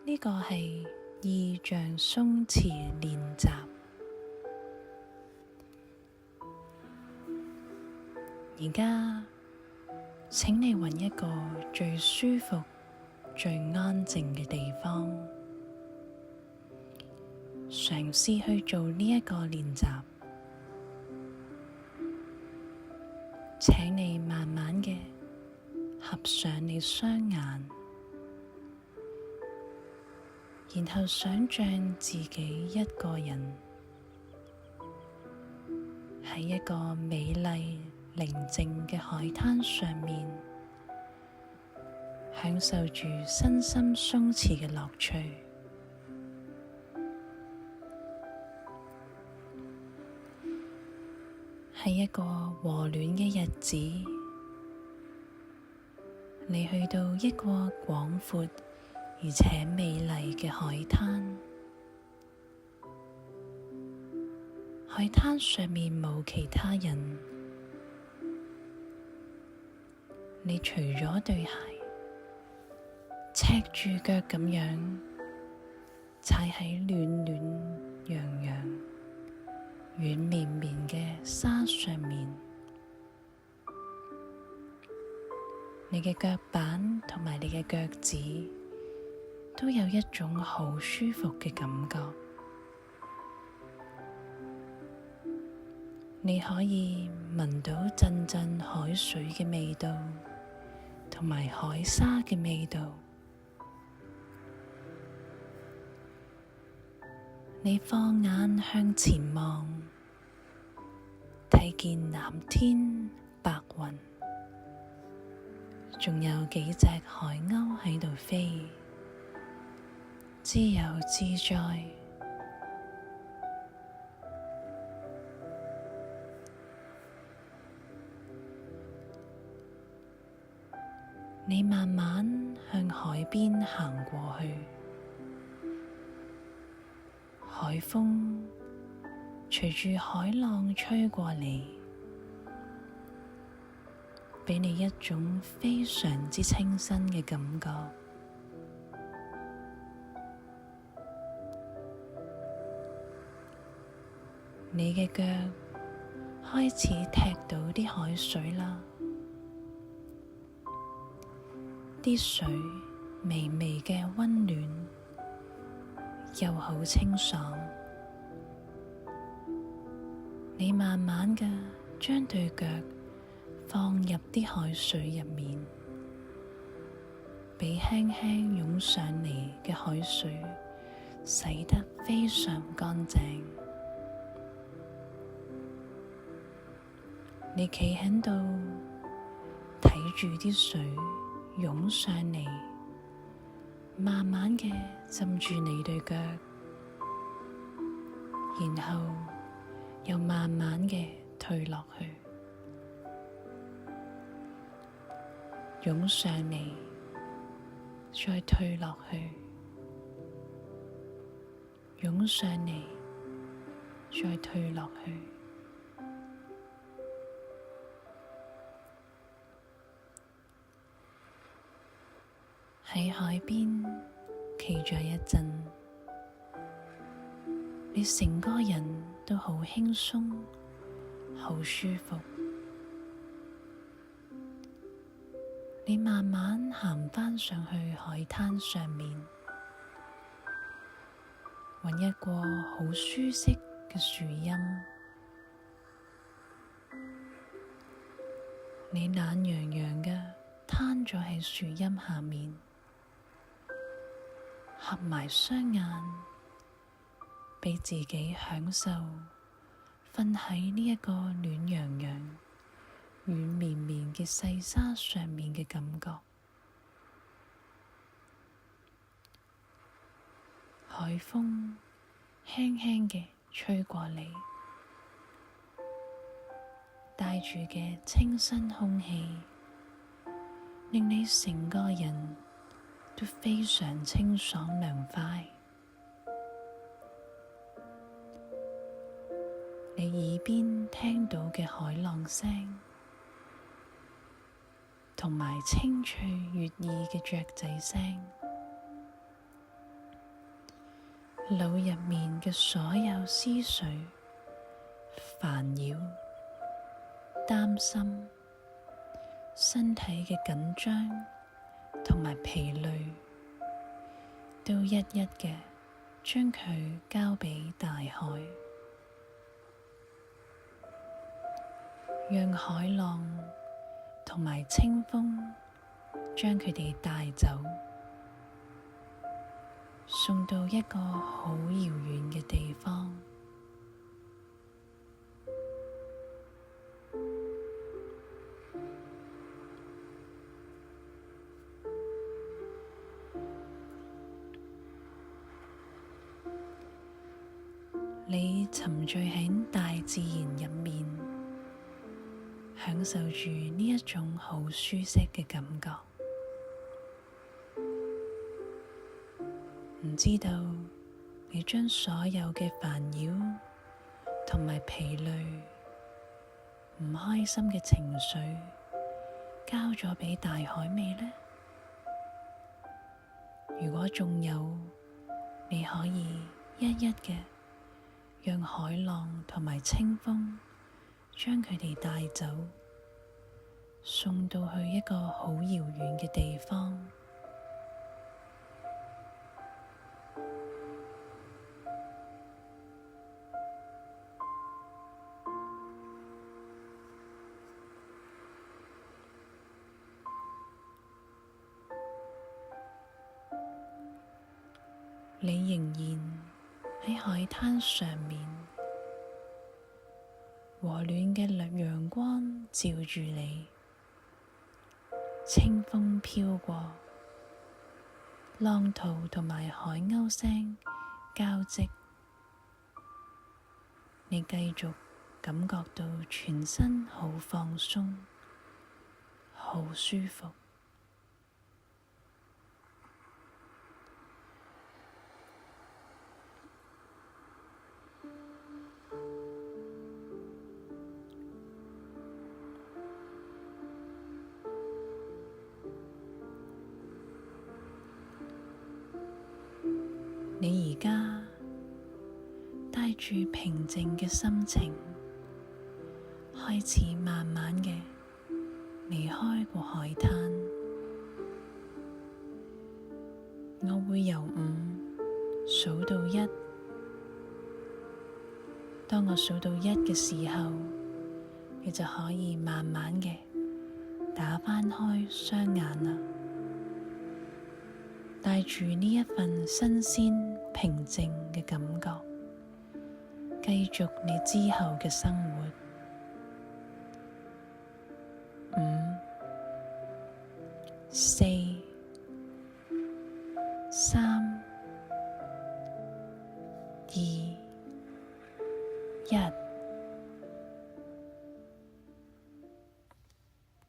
呢個係意象鬆弛練習。而家請你揾一個最舒服、最安靜嘅地方，嘗試去做呢一個練習。請你慢慢嘅合上你雙眼，然後想象自己一個人喺一個美麗寧靜嘅海灘上面，享受住身心鬆弛嘅樂趣。喺一個和暖嘅日子，你去到一個廣闊而且美麗嘅海灘。海灘上面冇其他人，你除咗對鞋，赤住腳咁樣踩喺暖暖洋洋、軟綿綿嘅沙上面，你嘅腳板同埋你嘅腳趾都有一種好舒服嘅感覺。你可以聞到陣陣海水嘅味道，同埋海沙嘅味道。你放眼向前望，睇見藍天白雲，仲有幾隻海鷗喺度飛，自由自在。你慢慢向海邊行過去，海風隨住海浪吹過嚟，畀你一種非常之清新嘅感覺。你嘅腳開始踢到啲海水啦，啲水微微嘅溫暖，又好清爽。你慢慢嘅將對腳放入啲海水入面，俾輕輕湧上嚟嘅海水洗得非常乾淨。你企喺度睇住啲水湧上嚟，慢慢嘅浸住你對腳，然後又慢慢嘅退落去，湧上嚟，再退落去，湧上嚟，再退落去。喺海邊企咗一陣，你成個人都好輕鬆，好舒服。你慢慢行返上去海灘上面，搵一個好舒適嘅樹蔭，你懶洋洋嘅攤咗喺樹蔭下面，合埋雙眼，畀自己享受瞓喺呢一個暖洋洋、軟綿綿嘅細沙上面嘅感覺。海風輕輕嘅吹過嚟，帶住嘅清新空氣，令你成個人都非常清爽涼快。你耳邊聽到嘅海浪聲，同埋清脆悅耳嘅雀仔聲，腦入面嘅所有思緒、煩擾、擔心、身體嘅緊張同埋疲累，都一一嘅將佢交畀大海，讓海浪同埋清風將佢哋帶走，送到一個好遙遠嘅地方。你沉醉喺大自然入面，享受住呢一種好舒適嘅感覺。唔知道你將所有嘅煩擾同埋疲累、唔開心嘅情緒交咗畀大海未呢？如果仲有，你可以一一嘅讓海浪同埋清風將佢哋帶走，送到去一個好遙遠嘅地方。你仍然喺海灘上面，和暖嘅陽光照住你，清風飄過，浪濤同埋海鷗聲交織，你繼續感覺到全身好放鬆，好舒服。你而家帶住平靜嘅心情，開始慢慢嘅離開個海灘。我會由5數到1，當我數到1嘅時候，你就可以慢慢嘅打翻開雙眼啦。帶住呢一份新鮮平靜嘅感覺，繼續你之後嘅生活。5、4、3、2、1。